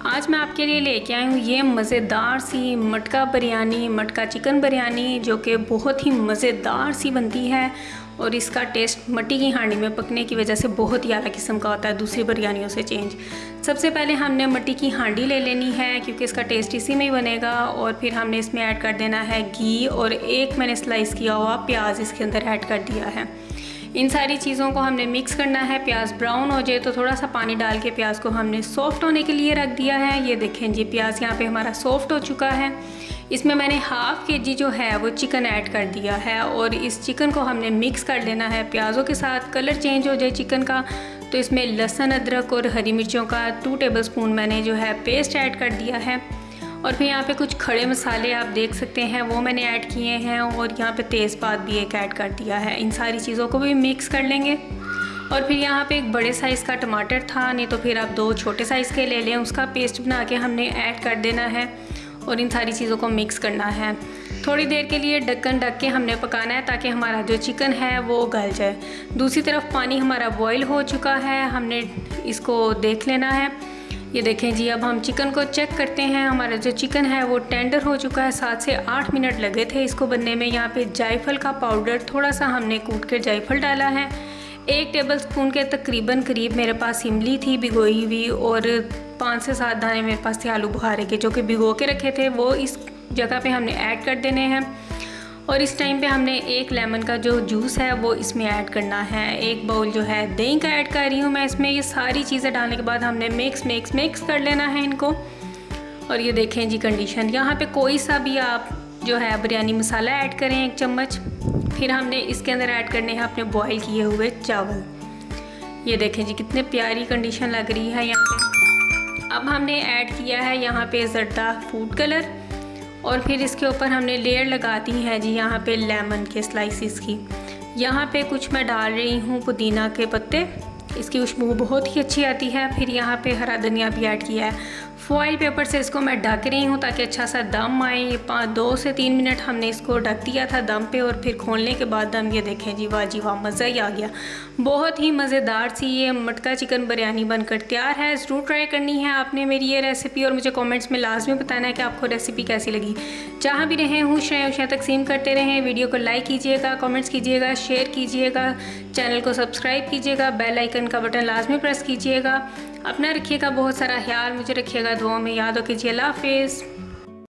आज मैं आपके लिए लेके आई हूँ ये मज़ेदार सी मटका बिरयानी, मटका चिकन बिरयानी, जो कि बहुत ही मज़ेदार सी बनती है और इसका टेस्ट मट्टी की हांडी में पकने की वजह से बहुत ही आला किस्म का होता है दूसरी बिरयानियों से चेंज। सबसे पहले हमने मट्टी की हांडी ले लेनी है क्योंकि इसका टेस्ट इसी में ही बनेगा, और फिर हमने इसमें ऐड कर देना है घी, और एक मैंने स्लाइस किया हुआ प्याज इसके अंदर ऐड कर दिया है। इन सारी चीज़ों को हमने मिक्स करना है। प्याज ब्राउन हो जाए तो थोड़ा सा पानी डाल के प्याज को हमने सॉफ्ट होने के लिए रख दिया है। ये देखें जी, प्याज यहाँ पे हमारा सॉफ्ट हो चुका है। इसमें मैंने हाफ़ kg जो है वो चिकन ऐड कर दिया है, और इस चिकन को हमने मिक्स कर लेना है प्याज़ों के साथ। कलर चेंज हो जाए चिकन का तो इसमें लहसुन, अदरक और हरी मिर्चों का 2 टेबलस्पून मैंने जो है पेस्ट ऐड कर दिया है। और फिर यहाँ पे कुछ खड़े मसाले आप देख सकते हैं वो मैंने ऐड किए हैं, और यहाँ पे तेज़पात भी एक ऐड कर दिया है। इन सारी चीज़ों को भी मिक्स कर लेंगे। और फिर यहाँ पे एक बड़े साइज़ का टमाटर था, नहीं तो फिर आप 2 छोटे साइज़ के ले लें, उसका पेस्ट बना के हमने ऐड कर देना है और इन सारी चीज़ों को मिक्स करना है। थोड़ी देर के लिए ढक्कन ढक के हमने पकाना है ताकि हमारा जो चिकन है वो गल जाए। दूसरी तरफ पानी हमारा बॉयल हो चुका है, हमने इसको देख लेना है। ये देखें जी, अब हम चिकन को चेक करते हैं। हमारा जो चिकन है वो टेंडर हो चुका है। 7 से 8 मिनट लगे थे इसको बनने में। यहाँ पे जायफल का पाउडर थोड़ा सा हमने कूट कर जायफल डाला है। 1 टेबलस्पून के तकरीबन करीब मेरे पास इमली थी भिगोई हुई, और 5 से 7 दाने मेरे पास थे आलू बुखारे के जो कि भिगो के रखे थे, वो इस जगह पे हमने ऐड कर देने हैं। और इस टाइम पे हमने 1 लेमन का जो जूस है वो इसमें ऐड करना है। 1 बाउल जो है दही का ऐड कर रही हूँ मैं इसमें। ये सारी चीज़ें डालने के बाद हमने मिक्स कर लेना है इनको। और ये देखें जी कंडीशन, यहाँ पे कोई सा भी आप जो है बिरयानी मसाला ऐड करें 1 चम्मच। फिर हमने इसके अंदर ऐड करने हैं अपने बॉयल किए हुए चावल। ये देखें जी कितने प्यारी कंडीशन लग रही है यहाँ पे। अब हमने ऐड किया है यहाँ पे ज़र्दा फूड कलर, और फिर इसके ऊपर हमने लेयर लगा दी है जी यहाँ पे लेमन के स्लाइसिस की। यहाँ पे कुछ मैं डाल रही हूँ पुदीना के पत्ते, इसकी खुशबू बहुत ही अच्छी आती है। फिर यहाँ पे हरा धनिया भी ऐड किया है। फॉइल पेपर से इसको मैं ढक रही हूँ ताकि अच्छा सा दम आए। 2 से 3 मिनट हमने इसको ढक दिया था दम पे, और फिर खोलने के बाद दम, ये देखें जी, वाह जी वाह, मज़ा ही आ गया। बहुत ही मज़ेदार सी ये मटका चिकन बिरयानी बनकर तैयार है। ज़रूर ट्राई करनी है आपने मेरी ये रेसिपी, और मुझे कमेंट्स में लाजमी बताना है कि आपको रेसिपी कैसी लगी। जहाँ भी रहें हुशियाँ तकसीम करते रहें। वीडियो को लाइक कीजिएगा, कमेंट्स कीजिएगा, शेयर कीजिएगा, चैनल को सब्सक्राइब कीजिएगा, बेल आइकन का बटन लाजमी प्रेस कीजिएगा। अपना रखिएगा बहुत सारा ख्याल, मुझे रखिएगा दुआ में याद हो कीजिए। अल्लाह हाफिज़।